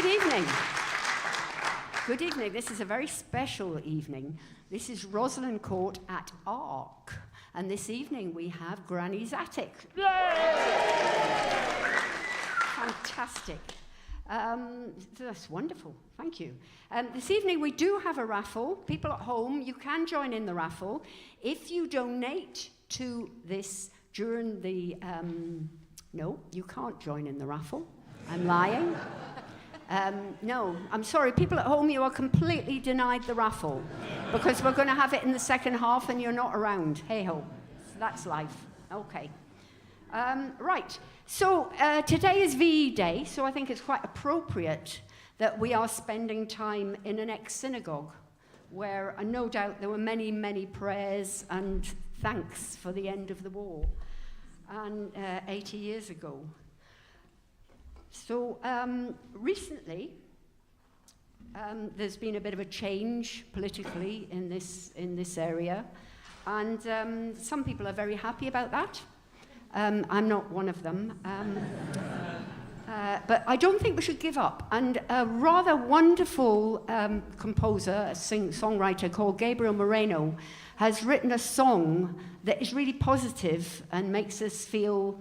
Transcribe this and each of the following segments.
Good evening. Good evening. This is a very special evening. This is Rosalind Court at Ark. And this evening we have Granny's Attic. Yay! Fantastic. That's wonderful. Thank you. This evening we do have a raffle. People at home, you can join in the raffle. If you donate to this during the... no, you can't join in the raffle. I'm lying. No, I'm sorry. People at home, you are completely denied the raffle because we're going to have it in the second half and you're not around. Hey-ho. So that's life. Okay. Right. So today is VE Day, so I think it's quite appropriate that we are spending time in an ex-synagogue where no doubt there were many, many prayers and thanks for the end of the war and 80 years ago. So recently, there's been a bit of a change politically in this area, and some people are very happy about that. I'm not one of them, but I don't think we should give up. And a rather wonderful composer, a songwriter called Gabriel Moreno, has written a song that is really positive and makes us feel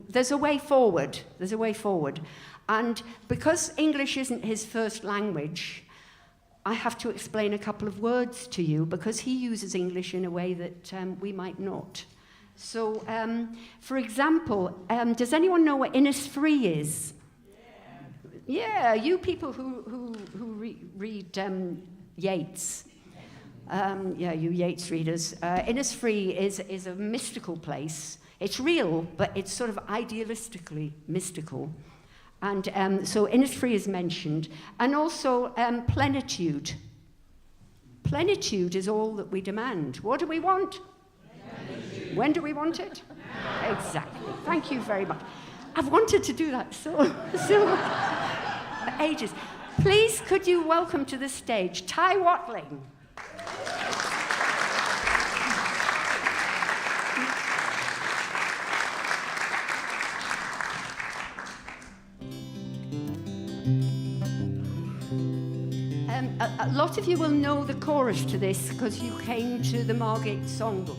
there's a way forward. There's a way forward. And because English isn't his first language, I have to explain a couple of words to you because he uses English in a way that we might not. So, for example, does anyone know what Innisfree is? Yeah, you people who read Yeats. Yeah, you Yeats readers. Innisfree is a mystical place. It's real, but it's sort of idealistically mystical. And so Innisfree is mentioned. And also plenitude. Plenitude is all that we demand. What do we want? Plenitude. When do we want it? Now. Exactly. Thank you very much. I've wanted to do that so for ages. Please, could you welcome to the stage Ty Watling. A lot of you will know the chorus to this because you came to the Margate Songbook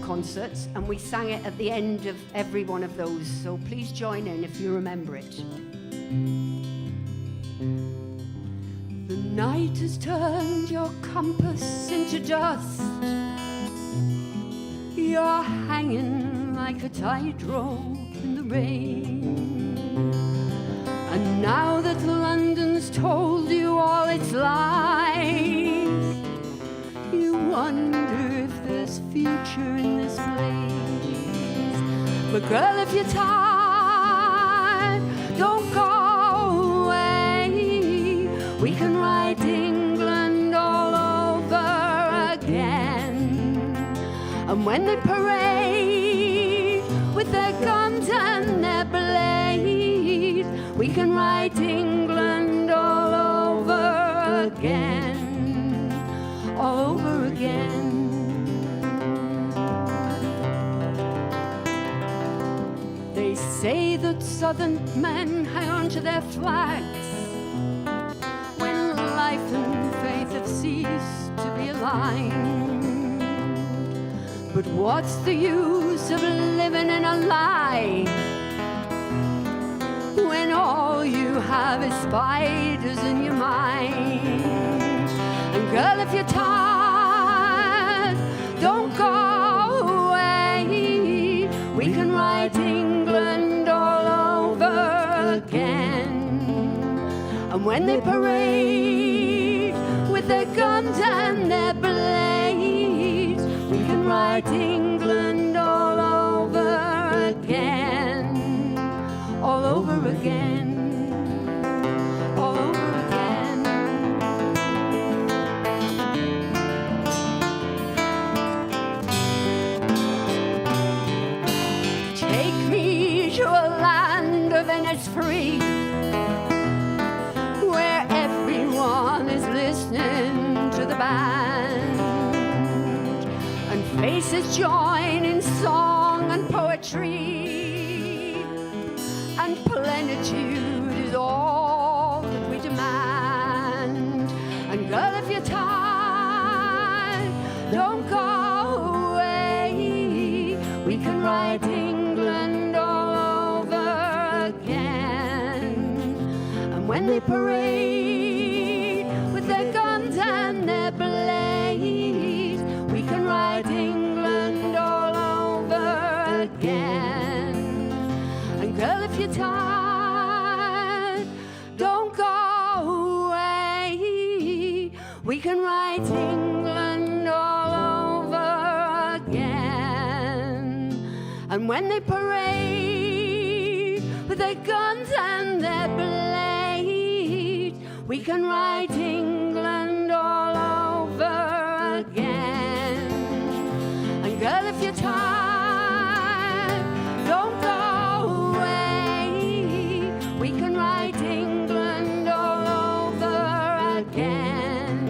concerts and we sang it at the end of every one of those, so please join in if you remember it. The night has turned your compass into dust. You're hanging like a tightrope in the rain. And now that London's told you all its lies, you wonder if there's future in this place. But girl, if you're tired, don't go away. We can write England all over again. And when they parade with their guns and their blades, we can write England all over again, all over again. They say that southern men hang on to their flags when life and faith have ceased to be aligned. But what's the use of living in a lie when all you have is spiders in your mind? And girl, if you're tired, don't go away. We can write England all over again. And when they parade with their guns and their blades, we can write England all over again, all over again, all over again. Take me to a land of Innisfree, where everyone is listening to the band, and faces join in song and poetry, and plenitude is all that we demand. And girl, if you're tired, don't go away. We can ride England all over again. And when they parade with their guns and their blades, we can ride England all over again. And girl, if you're tired, don't go away. We can ride England all over again. And when they parade with their guns and their blades, we can ride England all over again. And girl, if you're tired, don't go away. We can ride England all over again.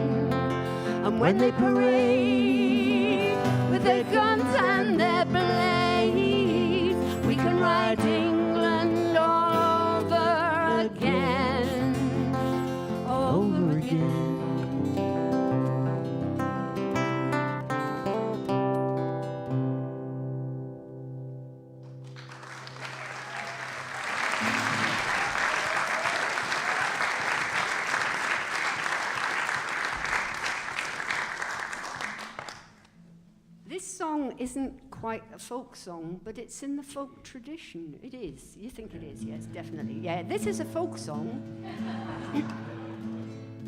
And when they parade with their guns and their blades, we can ride England all over again. Over again. This song isn't quite a folk song, but it's in the folk tradition. It is. You think it is? Yes, definitely. Yeah, this is a folk song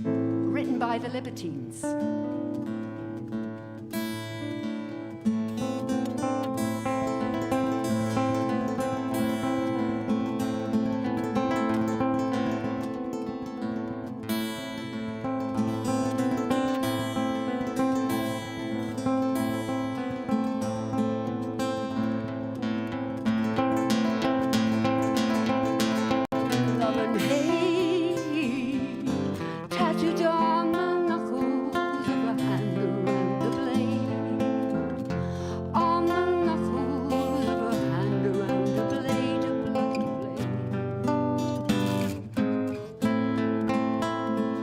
written by the Libertines. Tattooed on the knuckles of a hand around the blade. On the knuckles of a hand around the blade, a bloody blade.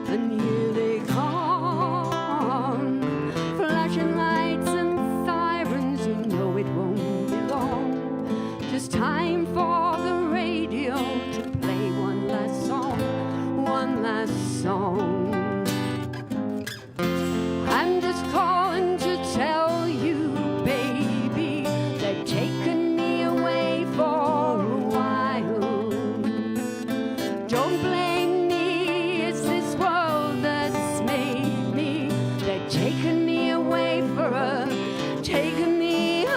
And here they come, flashing lights and sirens. You know it won't be long. Just time for the radio to play one last song. One last song. I'm just calling to tell you, baby, they've taken me away for a while. Don't blame me, it's this world that's made me. They've taken me away for taken me away.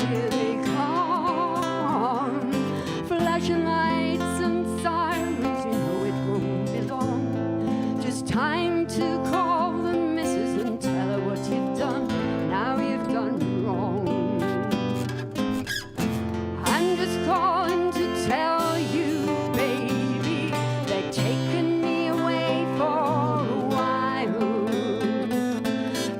Here they come, flashing lights and sirens. You know it won't be long. Just time to call the missus and tell her what you've done. Now you've done wrong. I'm just calling to tell you, baby, they've taken me away for a while.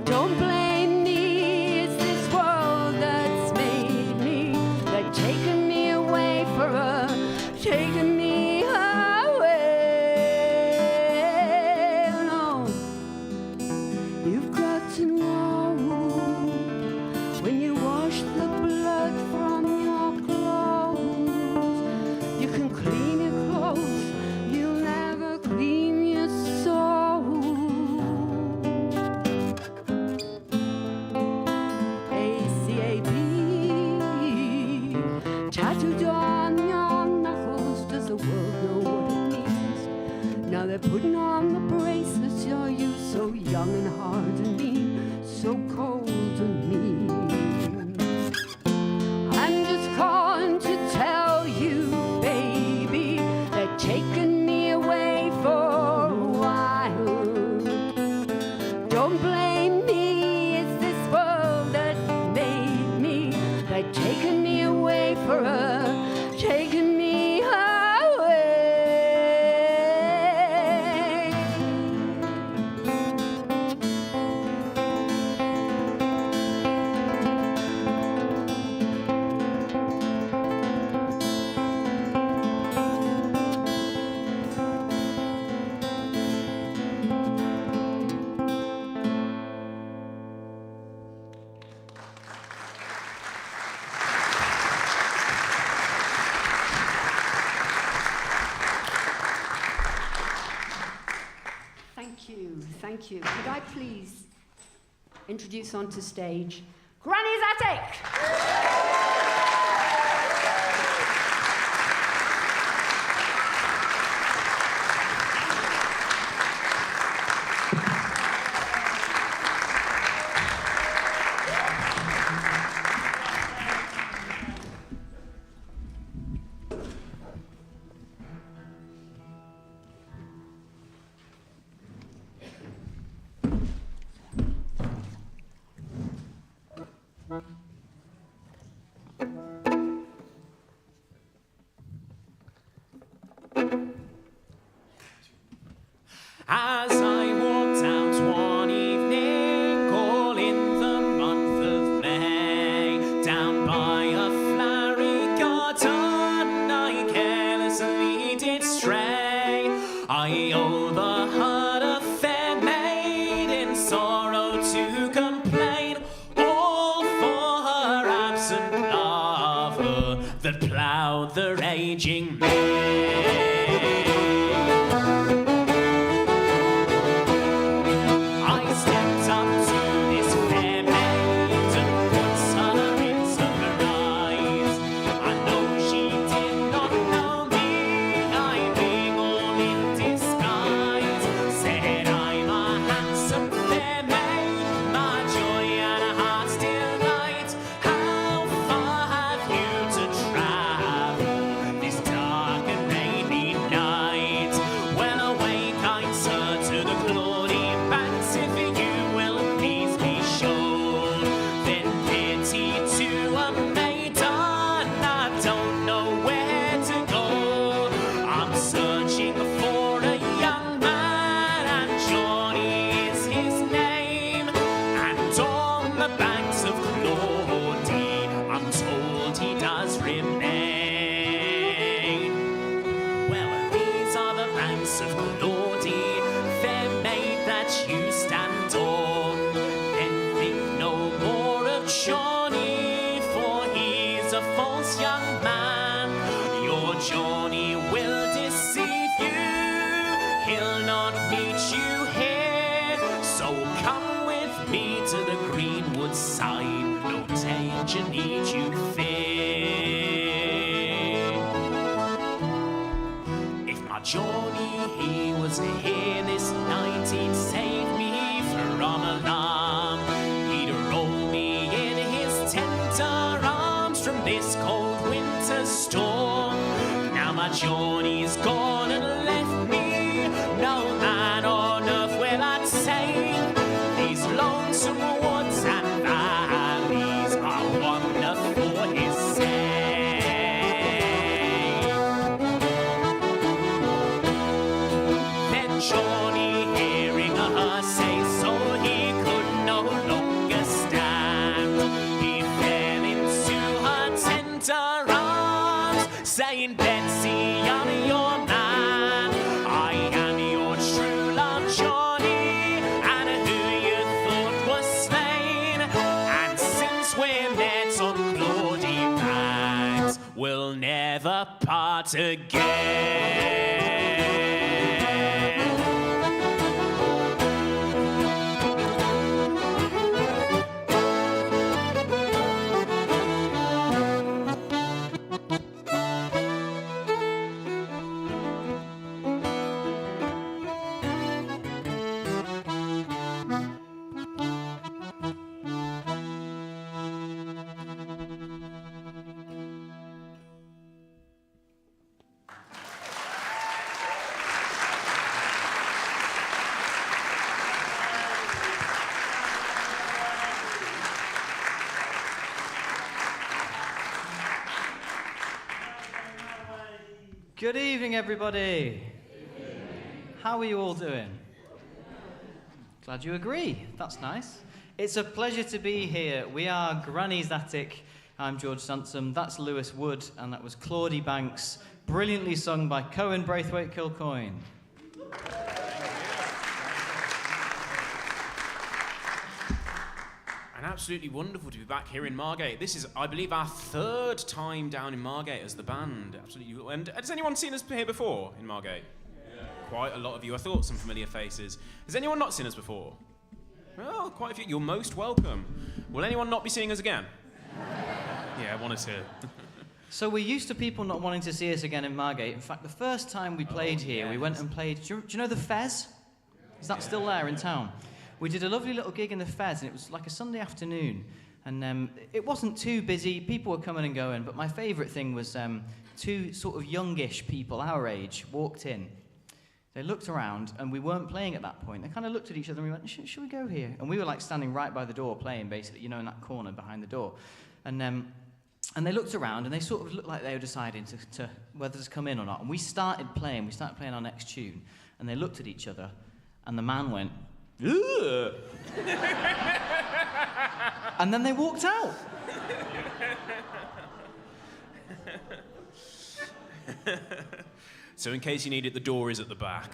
Don't blame me, it's this world that's made me. They've taken me away for taken me away. No, you've got to know, when you wash the blood from your clothes, you can clean your clothes, you'll never clean your soul. ACAB, tattooed on your knuckles. Does the world know what it means? Now they're putting on the bracelets. You're you so young and hard and mean, so cold and mean. I'm just calling to tell you, baby, they've taken me away for a while. Thank you, thank you. Could I please introduce onto stage Granny's Attic? As I walked out one evening, all in the month of May, down by a flowery garden, I carelessly did stray. I overheard a fair maid in sorrow to complain, all for her absent lover that ploughed the raging main. Need you fear. If my Johnny, he was here this night, he'd save me from alarm. He'd roll me in his tender arms from this cold winter storm. Now my Johnny's gone and left me, no man on earth will I take. These lonesome woods and valleys are wonderful for his sake. Then Johnny, hearing her say so, he could no longer stand. He fell into her tender arms, saying, Betsy, I'm your man. I am your true love, Johnny, and who you thought was slain. And since we're met on Claudie Banks, we'll never part again. Good evening, everybody. How are you all doing? Glad you agree. That's nice. It's a pleasure to be here. We are Granny's Attic. I'm George Sansom. That's Lewis Wood, and that was Claudie Banks, brilliantly sung by Cohen Braithwaite Kilcoyne. And absolutely wonderful to be back here in Margate. This is, I believe, our third time down in Margate as the band. Absolutely. And has anyone seen us here before in Margate? quite a lot of you. I thought some familiar faces. Has anyone not seen us before? Oh, quite a few. You're most welcome. Will anyone not be seeing us again? Yeah, one or two. So we're used to people not wanting to see us again in Margate. In fact, the first time we played here, we went and played... Do you know the Fez? Is that still there in town? We did a lovely little gig in the Fez, and it was like a Sunday afternoon. And it wasn't too busy. People were coming and going. But my favourite thing was two sort of youngish people, our age, walked in. They looked around, and we weren't playing at that point. They kind of looked at each other and we went, should we go here? And we were like standing right by the door playing, basically, you know, in that corner behind the door. And they looked around, and they sort of looked like they were deciding to whether to come in or not. And we started playing our next tune. And they looked at each other, and the man went, ugh! And then they walked out. So in case you need it, the door is at the back.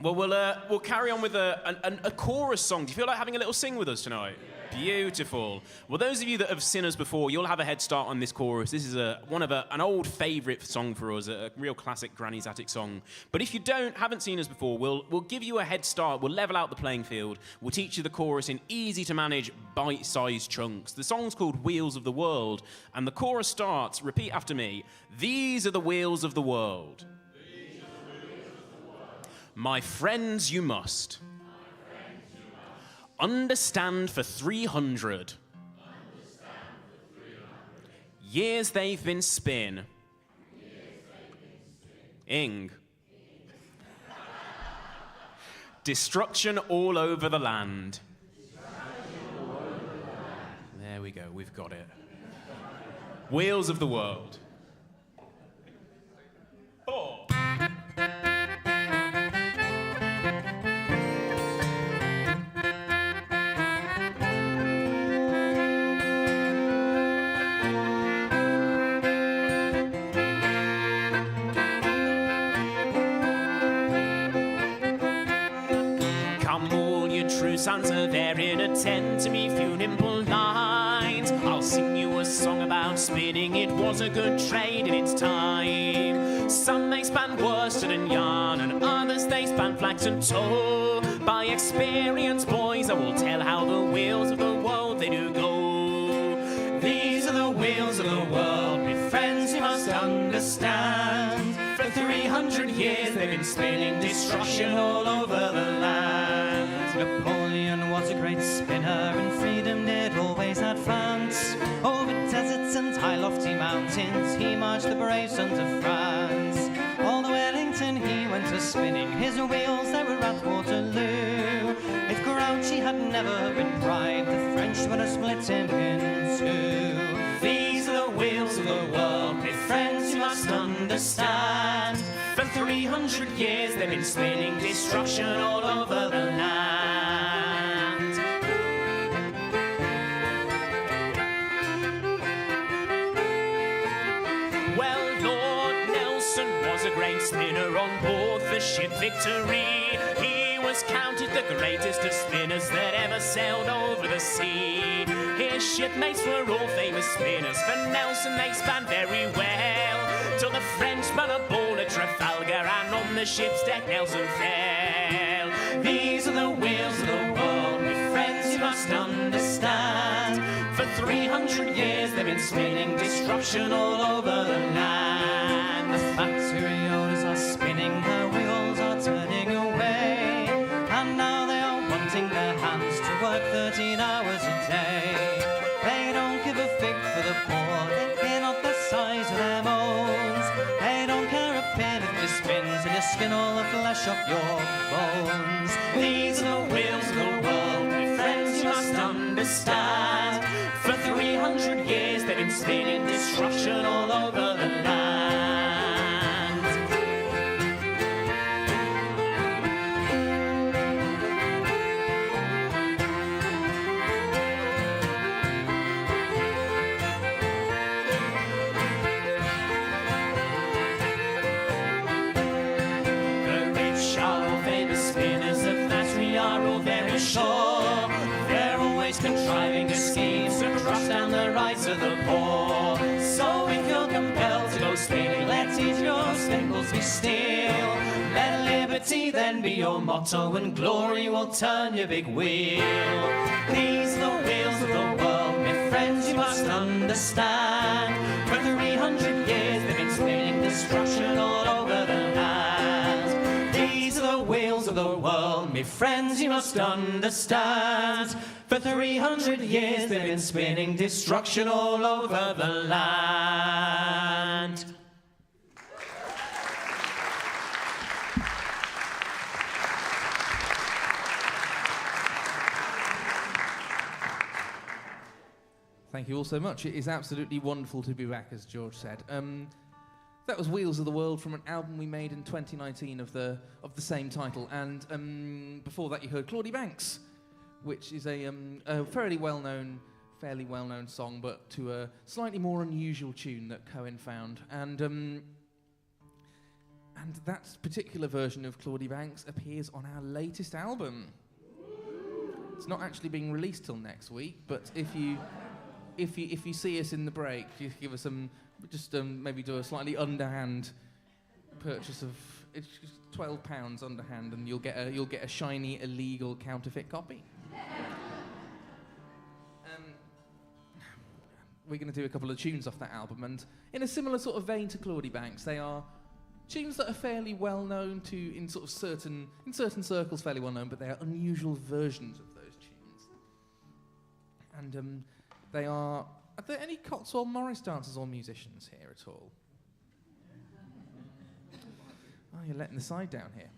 Well, we'll carry on with a chorus song. Do you feel like having a little sing with us tonight? Beautiful. Well, those of you that have seen us before, you'll have a head start on this chorus. This is an old favourite song for us, a real classic Granny's Attic song. But if you haven't seen us before, we'll give you a head start. We'll level out the playing field. We'll teach you the chorus in easy-to-manage, bite-sized chunks. The song's called Wheels of the World, and the chorus starts, repeat after me, these are the wheels of the world. These are the wheels of the world. My friends, you must. Understand for 300 years they've been spin. Ing. Destruction all over the land. There we go, we've got it. Wheels of the world. 4. Sons are there in attend to me few nimble lines. I'll sing you a song about spinning. It was a good trade in its time. Some they span worsted and yarn, and others they span flax and tow. By experience, boys, I will tell how the wheels of the world they do go. These are the wheels of the world, my friends, you must understand. For 300 years they've been spinning destruction all over the land. Napoleon was a great spinner, and freedom did always advance. Over deserts and high lofty mountains, he marched the brave sons of France. All the Wellington he went to spinning, his wheels they were at Waterloo. If Grouchy had never been bribed, the French would have split him in two. These are the wheels of the world, my friends, you must understand. For 300 years they've been spinning destruction all over the land. Well, Lord Nelson was a great spinner on board the ship Victory. He was counted the greatest of spinners that ever sailed over the sea. His shipmates were all famous spinners. For Nelson they span very well, till the French spun a ball at Trafalgar, and on the ship's deck Nelson fell. These are the wheels of the world, my friends, you must understand. For 300 years they've been spinning destruction all over the land. The factory owners are spinning, the wheels are turning away, and now they are wanting their hands to work 13 hours a day. They don't give a fig for the poor, they care not the size of their bones. They don't care a pin if you spin till you skin all the flesh off your bones. These are the wheels of the world, my friends, you must understand. For 300 years they've been spinning destruction all over the land. Sure, they're always contriving schemes to crush down the rights of the poor. So if you're compelled to go spinning, let each your spindles be steel. prosperity then be your motto, and glory will turn your big wheel. These are the wheels of the world, my friends, you must understand. For 300 years they've been spinning destruction all over the land. These are the wheels of the world, my friends, you must understand. For 300 years they've been spinning destruction all over the land. Thank you all so much. It is absolutely wonderful to be back, as George said. That was Wheels of the World from an album we made in 2019 of the same title. And before that, you heard Claudie Banks, which is a fairly well-known song, but to a slightly more unusual tune that Cohen found. And that particular version of Claudie Banks appears on our latest album. It's not actually being released till next week, but if you see us in the break, you give us some, just maybe do a slightly underhand purchase of, it's just £12 underhand, and you'll get a shiny illegal counterfeit copy. We're going to do a couple of tunes off that album, and in a similar sort of vein to Claudie Banks, they are tunes that are fairly well known in certain circles, fairly well known, but they are unusual versions of those tunes. And are there any Cotswold Morris dancers or musicians here at all? Oh, you're letting the side down here.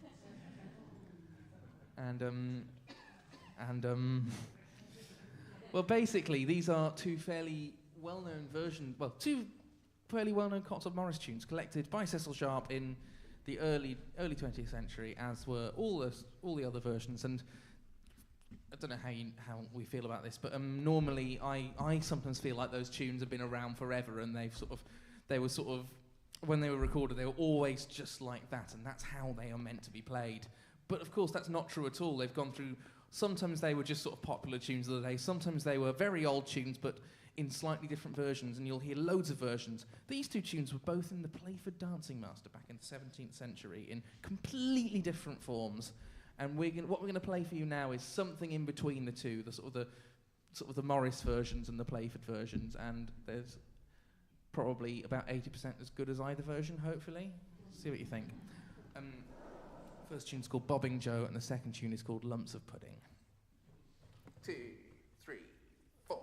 Well, basically, these are two fairly well-known Cotswold Morris tunes collected by Cecil Sharp in the early 20th century, as were all the other versions. And I don't know how we feel about this, but normally I sometimes feel like those tunes have been around forever, and they were when they were recorded, they were always just like that, and that's how they are meant to be played. But of course, that's not true at all. They've gone through. Sometimes they were just sort of popular tunes of the day. Sometimes they were very old tunes, but in slightly different versions, and you'll hear loads of versions. These two tunes were both in the Playford Dancing Master back in the 17th century in completely different forms. And what we're going to play for you now is something in between the two, the sort of the Morris versions and the Playford versions. And there's probably about 80% as good as either version, hopefully. See what you think. First tune's called Bobbing Joe, and the second tune is called Lumps of Pudding. 2, 3, 4.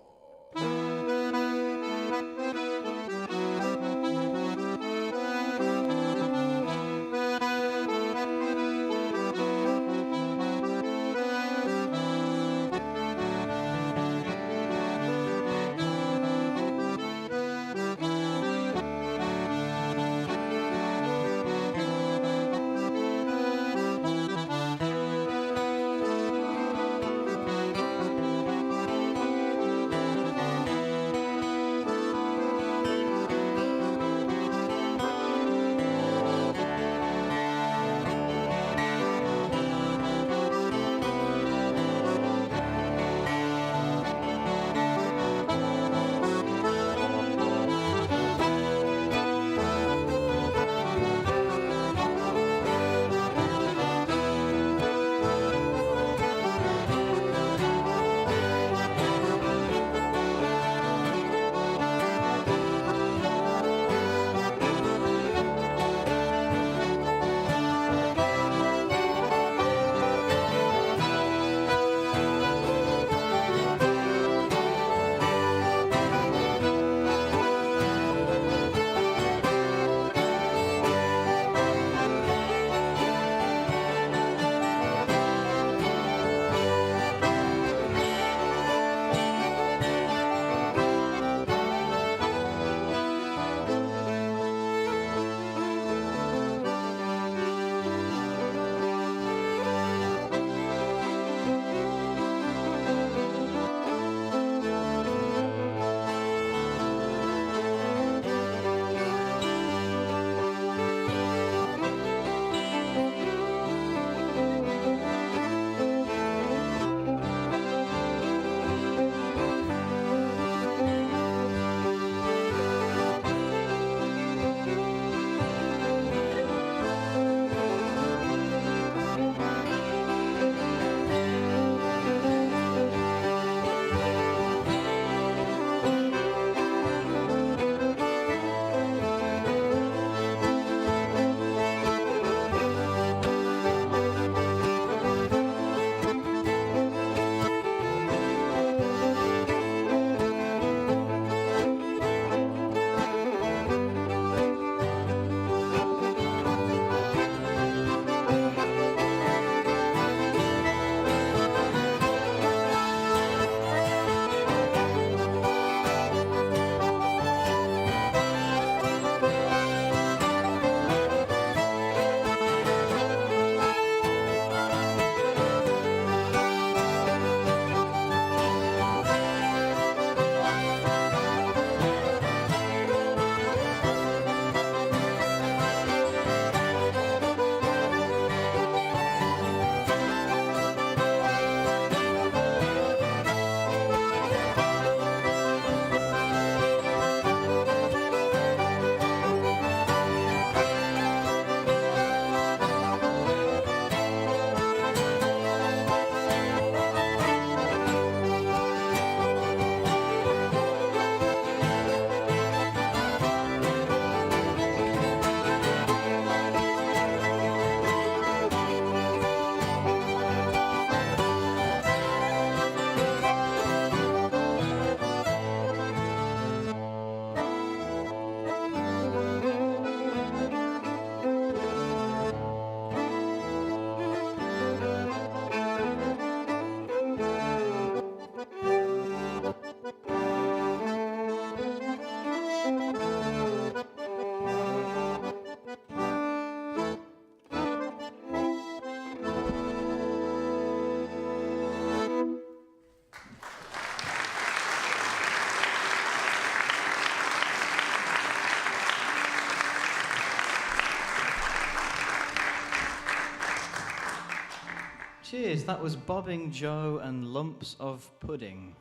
Cheers, that was Bobbing Joe and Lumps of Pudding.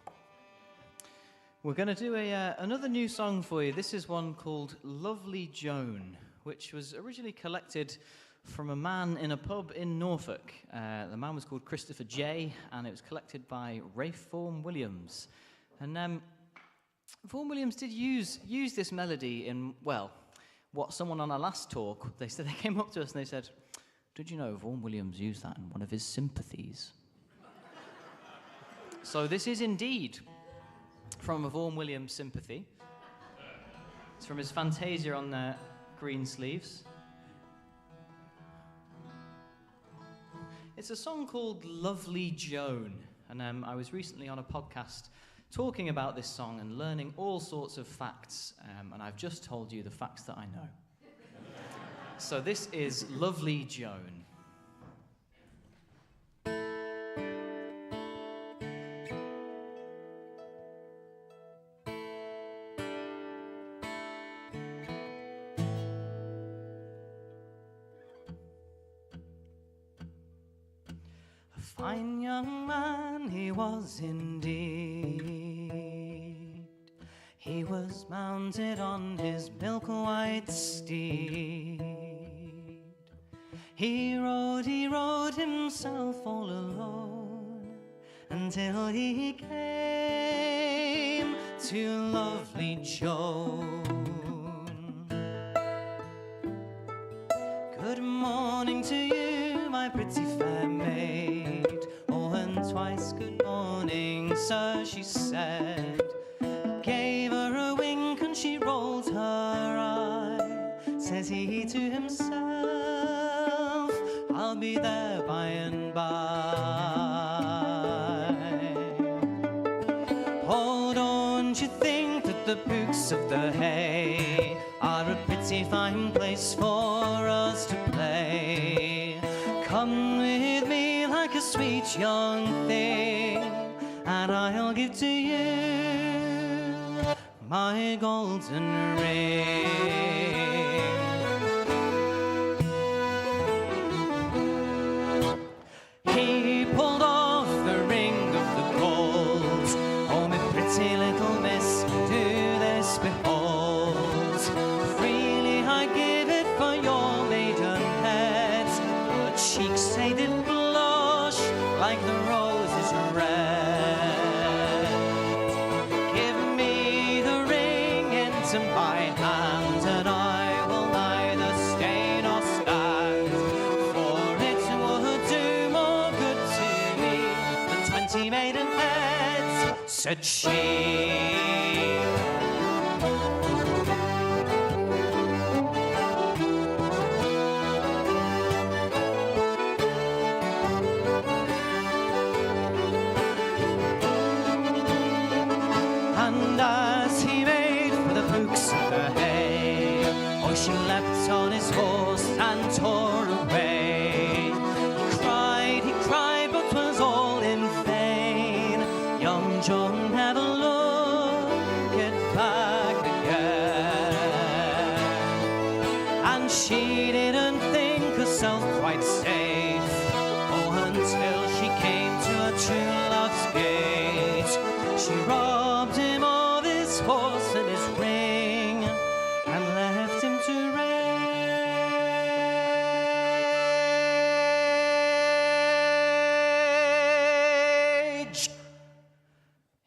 We're going to do another new song for you. This is one called Lovely Joan, which was originally collected from a man in a pub in Norfolk. The man was called Christopher J, and it was collected by Rafe Vaughan Williams. And Vaughan Williams did use this melody in, well, what someone on our last talk, they came up to us and they said, "Did you know Vaughan Williams used that in one of his sympathies?" So this is indeed from a Vaughan Williams sympathy. It's from his Fantasia on the green sleeves. It's a song called Lovely Joan, and I was recently on a podcast talking about this song and learning all sorts of facts, and I've just told you the facts that I know. So this is Lovely Joan. A fine young man he was indeed. He was mounted on his milk-white steed. He rode himself all alone until he came to lovely Joan. Good morning to you, my pretty fair maid. Oh, and twice good morning, sir, she said. Gave her a wink and she rolled her eye. Says he to himself, I'll be there by and by. Oh, don't you think that the pooks of the hay are a pretty fine place for us to play? Come with me like a sweet young thing, and I'll give to you my golden ring. He pulled off the ring of the gold. Oh, my pretty little miss, do this behold. Freely I give it for your maiden head. Your cheeks they did blush like the roses red. Give me the ring into my hand, and I will neither stay nor stand. For it would do more good to me than 20 maiden heads, said she. And as he made for the pooks of the hay, oh, she leapt on his horse and tore away. He cried, but 'twas all in vain. Young John had a look back again, and she didn't think herself quite safe. Oh, until she came to her true love's gate. She robbed him of his horse and his ring, and left him to rage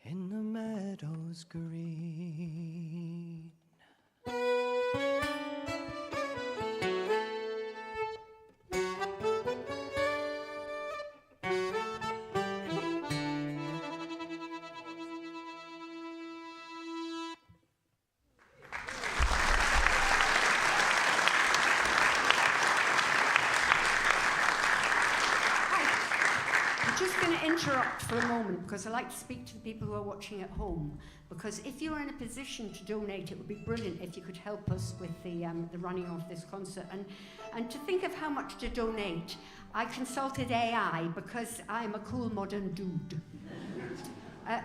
in the meadows green. I'm just going to interrupt for a moment because I like to speak to the people who are watching at home. Because if you're in a position to donate, it would be brilliant if you could help us with the running of this concert. And to think of how much to donate, I consulted AI because I'm a cool modern dude.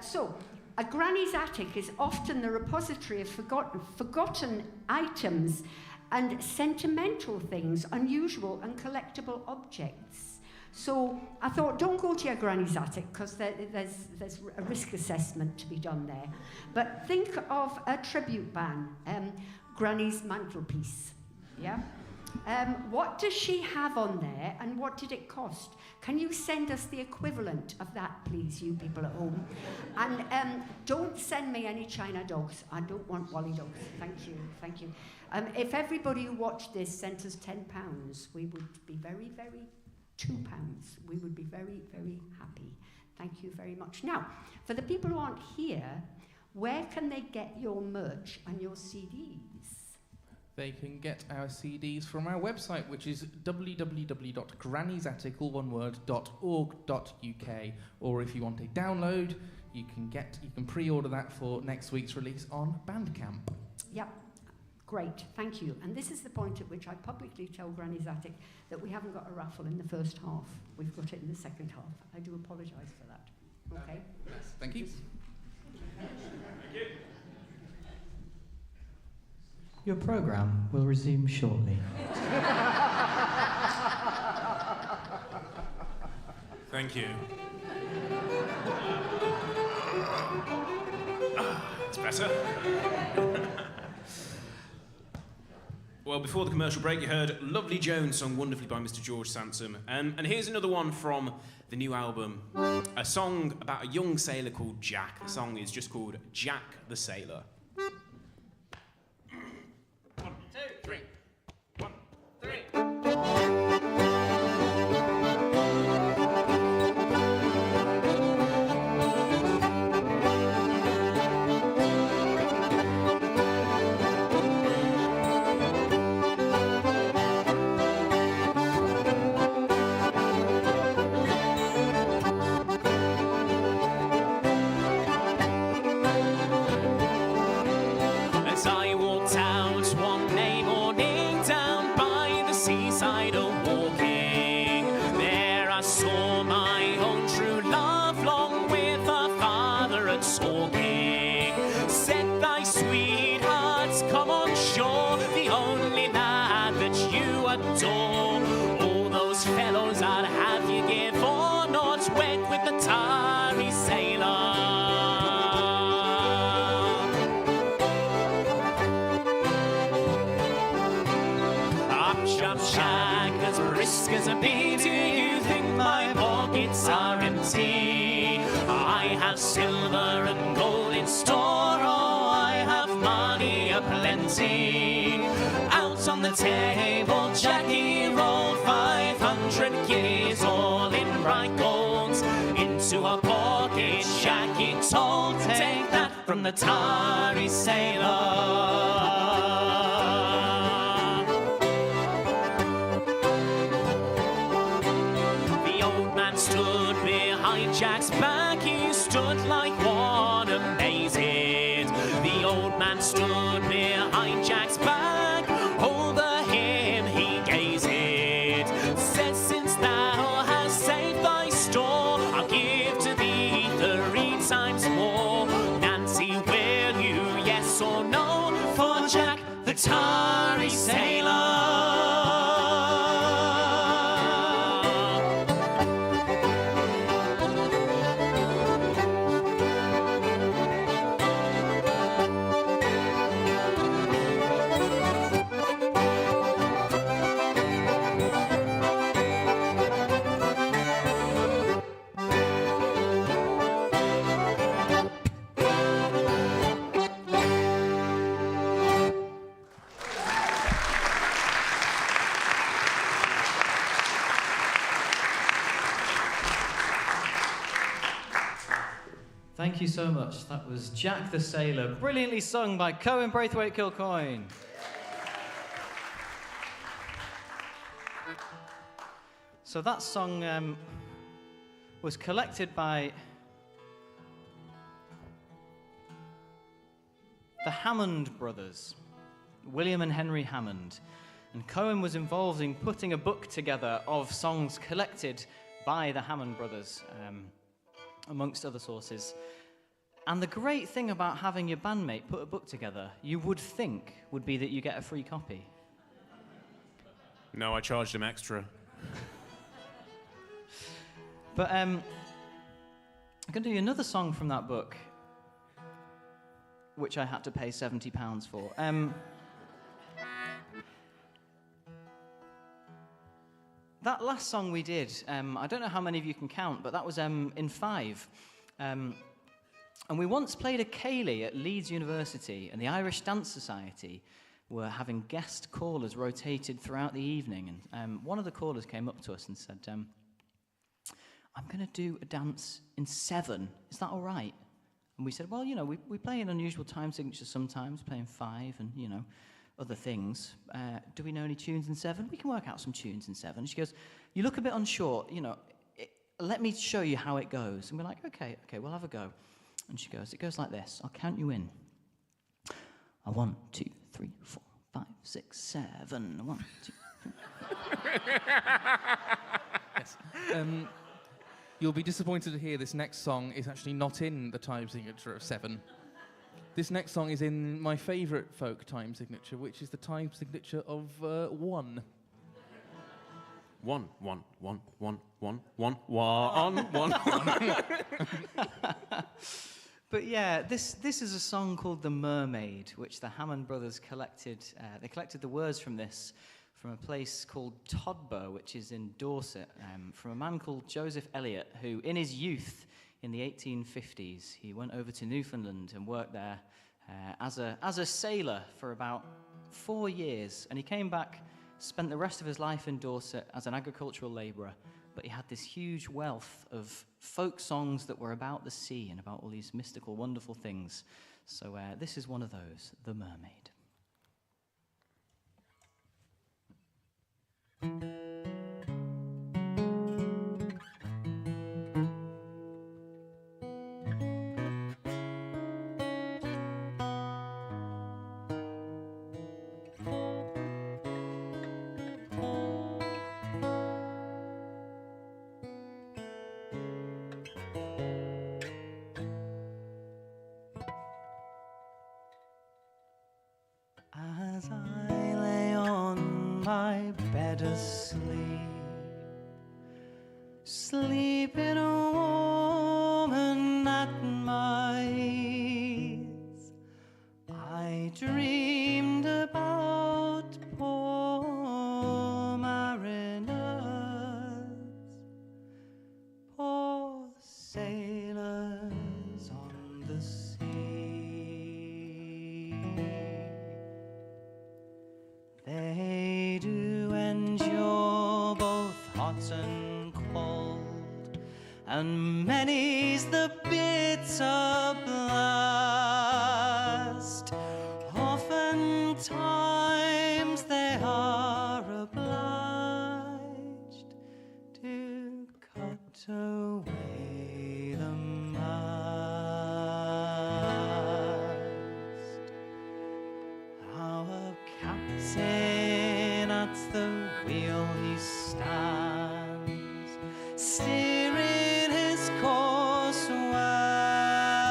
So, a granny's attic is often the repository of forgotten items and sentimental things, unusual and collectible objects. So I thought, don't go to your granny's attic, because there's a risk assessment to be done there. But think of a tribute band, Granny's mantelpiece. Yeah? What does she have on there, and what did it cost? Can you send us the equivalent of that, please, you people at home? And don't send me any China dogs. I don't want Wally dogs. Thank you, thank you. If everybody who watched this sent us £10, we would be very, very... £2. We would be very, very happy. Thank you very much. Now, for the people who aren't here, where can they get your merch and your CDs? They can get our CDs from our website, which is www.grannysatic.org.uk. Or if you want a download, you can pre-order that for next week's release on Bandcamp. Yep. Great, thank you. And this is the point at which I publicly tell Granny's Attic that we haven't got a raffle in the first half. We've got it in the second half. I do apologise for that. Okay? Thank you. Your programme will resume shortly. Thank you. That's better. Well, before the commercial break, you heard Lovely Jones, sung wonderfully by Mr. George Sansom. And here's another one from the new album, a song about a young sailor called Jack. The song is just called Jack the Sailor. 1, 2, 3. 1, 3. As I walked out one May morning down by the seaside a-walking, there I saw my own true love, long with her father a-talking. Said thy sweethearts, come on shore, the only lad that you adore. All those fellows I'd have you give or not, went with the tarry sailor. Jack, as brisk as a bee, do you think my pockets are empty? I have silver and gold in store, oh, I have money aplenty. Out on the table, Jackie rolled 500 guineas, all in bright gold. Into a pocket, Jackie told, take that from the tarry sailor. Stood behind Jack's back, he stood like one amazed. The old man stood behind Jack's back, over him he gazed. Said, since thou hast saved thy store, I'll give to thee 3 times more. Nancy, will you, yes or no, for Jack the tarry sailor? Thank you so much. That was Jack the Sailor, brilliantly sung by Cohen Braithwaite Kilcoyne. So that song was collected by the Hammond brothers, William and Henry Hammond. And Cohen was involved in putting a book together of songs collected by the Hammond brothers, amongst other sources. And the great thing about having your bandmate put a book together, you would think, would be that you get a free copy. No, I charged him extra. But I'm going to do another song from that book, which I had to pay £70 for. That last song we did, I don't know how many of you can count, but that was in 5. And we once played a ceilidh at Leeds University, and the Irish Dance Society were having guest callers rotated throughout the evening. And one of the callers came up to us and said, I'm going to do a dance in 7. Is that all right? And we said, well, you know, we play in unusual time signatures sometimes, play in 5 and, you know, other things. Do we know any tunes in 7? We can work out some tunes in 7. She goes, you look a bit unsure, you know, let me show you how it goes. And we're like, okay, we'll have a go. And she goes, it goes like this. I'll count you in. 1, 2, 3, 4, 5, 6, 7. 1, 2, 3. Yes. You'll be disappointed to hear this next song is actually not in the time signature of 7. This next song is in my favourite folk time signature, which is the time signature of 1. 1, 1, 1, 1, 1, 1, 1, 1. But yeah, this is a song called The Mermaid, which the Hammond brothers collected. They collected the words from this from a place called Todbow, which is in Dorset, from a man called Joseph Elliott, who in his youth, in the 1850s, he went over to Newfoundland and worked there as a sailor for about 4 years. And he came back, spent the rest of his life in Dorset as an agricultural labourer. But he had this huge wealth of folk songs that were about the sea and about all these mystical, wonderful things. So this is one of those, The Mermaid. As I lay on my bed asleep, sleeping warm and at my ease, I dreamed about poor mariners, poor sailors on the sea. They do endure both hot and cold, and many's the bitter blast. Oftentimes they are obliged to cut away the mast. Our captain at the wheel he stands, steering his course well,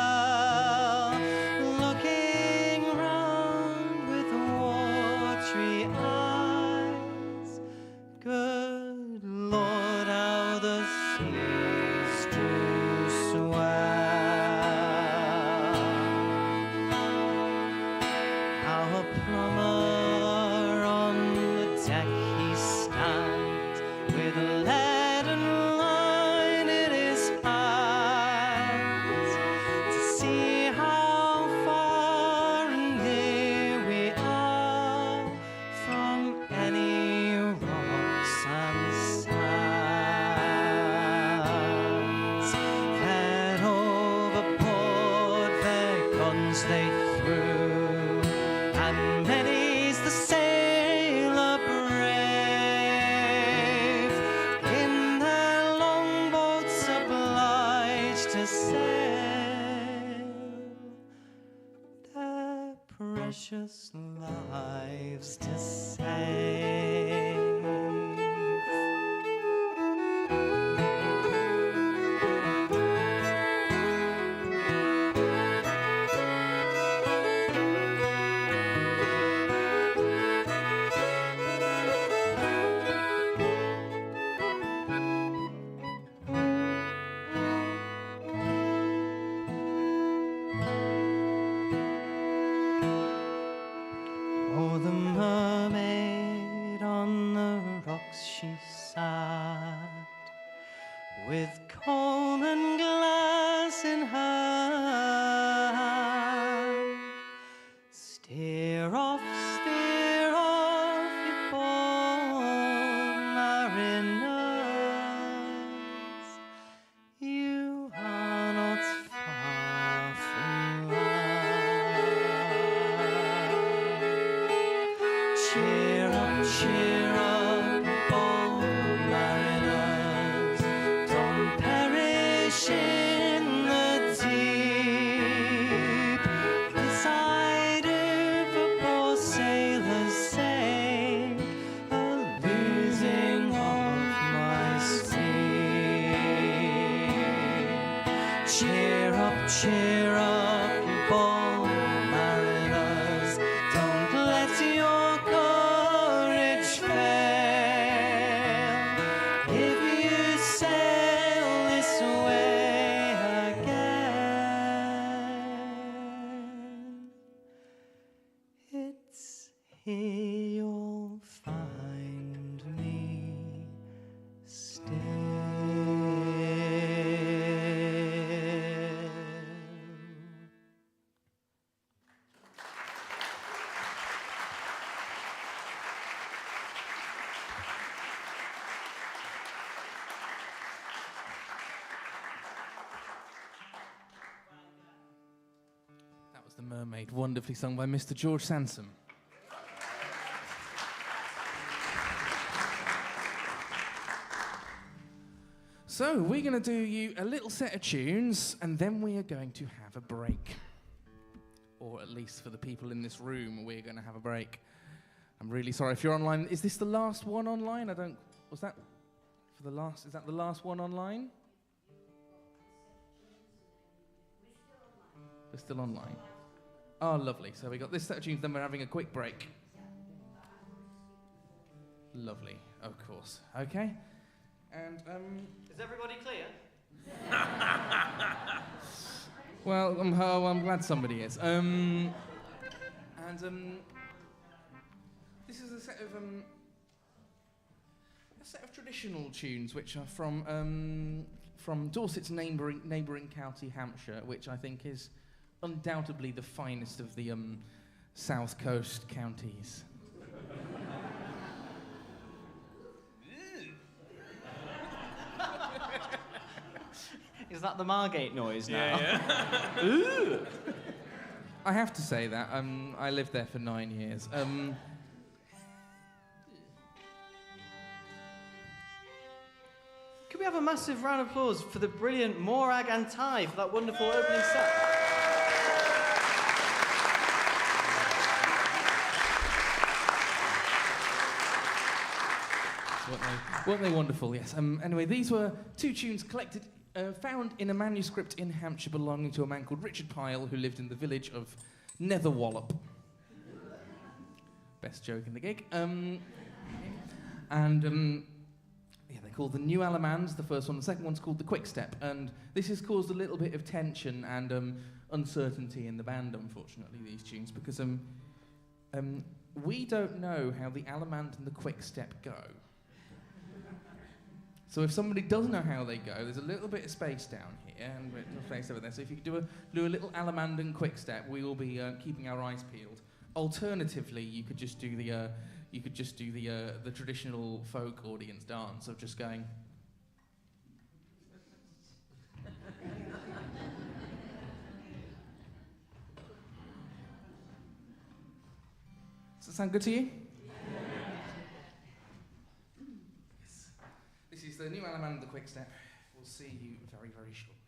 looking round with watery eyes. Good Lord, how the seas do swell. How a plumber on the deck he stands, with a leaden line in his hands, to see how far and near we are from any rocks and sands. Then overboard their guns they threw, and many's the sailor brave, in their longboats obliged to sail, their precious lives to save. bowl and glass in hand. Steer off, you bold mariners. You are not far from land. Cheer up, bold mariners. Don't perish in the deep. This I do for poor sailors' sake, a losing of my sleep. Cheer up, you bold mariners. Don't let your courage fail. If you sail this way again, it's here you'll find me still. That was The Mermaid, wonderfully sung by Mr. George Sansom. So, we're going to do you a little set of tunes, and then we are going to have a break. Or at least for the people in this room, we're going to have a break. I'm really sorry if you're online. Is this the last one online? Was that for the last? Is that the last one online? We're still online. Oh, lovely. So we got this set of tunes, then we're having a quick break. Lovely, of course. Okay. And, Is everybody clear? well, I'm glad somebody is. This is a set of traditional tunes which are from Dorset's neighbouring county, Hampshire, which I think is undoubtedly the finest of the South Coast counties. Is that the Margate noise now? Yeah. Ooh. I have to say that. I lived there for 9 years. Could we have a massive round of applause for the brilliant Morag and Ty for that wonderful opening set? Weren't they wonderful? Yes. Anyway, these were two tunes collected, found in a manuscript in Hampshire belonging to a man called Richard Pyle, who lived in the village of Netherwallop. Best joke in the gig. They're called the New Alamans, the first one. The second one's called the Quick Step, and this has caused a little bit of tension and uncertainty in the band, unfortunately, these tunes, because we don't know how the Alamand and the Quick Step go. So if somebody does know how they go, there's a little bit of space down here and a little space over there. So if you could do a little Alamand and Quick Step, we will be keeping our eyes peeled. Alternatively, you could just do the traditional folk audience dance of just going. Does that sound good to you? Yes. This is the New Alamand and the Quick Step. We'll see you very, very shortly.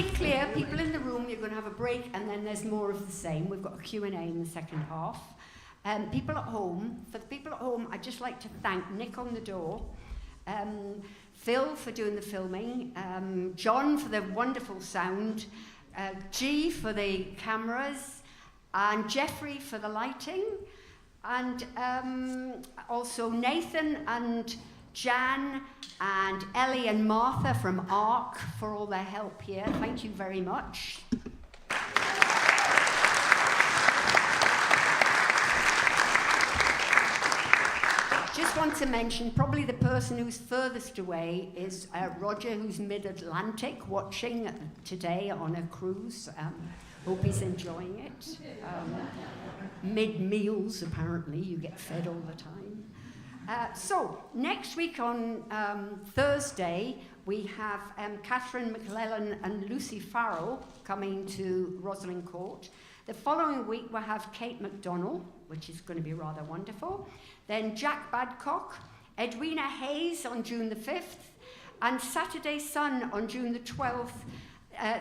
be clear, people in the room, you're going to have a break and then there's more of the same. We've got a Q&A in the second half. People at home, for the people at home, I'd just like to thank Nick on the door, Phil for doing the filming, John for the wonderful sound, G for the cameras, and Jeffrey for the lighting, and also Nathan and Jan and Ellie and Martha from ARC for all their help here. Thank you very much. Just want to mention, probably the person who's furthest away is Roger, who's mid-Atlantic, watching today on a cruise. Hope he's enjoying it. Mid-meals, apparently, you get fed all the time. So, next week on Thursday, we have Catherine McLellan and Lucy Farrell coming to Rosalind Court. The following week, we'll have Kate McDonnell, which is going to be rather wonderful. Then Jack Badcock, Edwina Hayes on June the 5th, and Saturday Sun on June the 12th,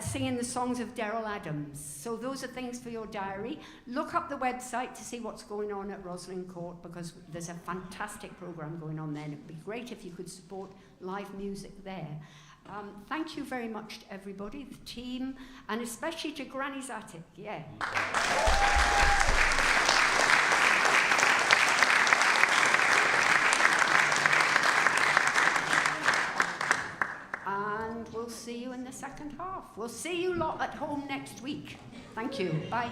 singing the songs of Daryl Adams. So those are things for your diary. Look up the website to see what's going on at Rosalind Court, because there's a fantastic programme going on there, and it would be great if you could support live music there. Thank you very much to everybody, the team, and especially to Granny's Attic. Yeah. And we'll see you in the second half. We'll see you lot at home next week. Thank you. Bye.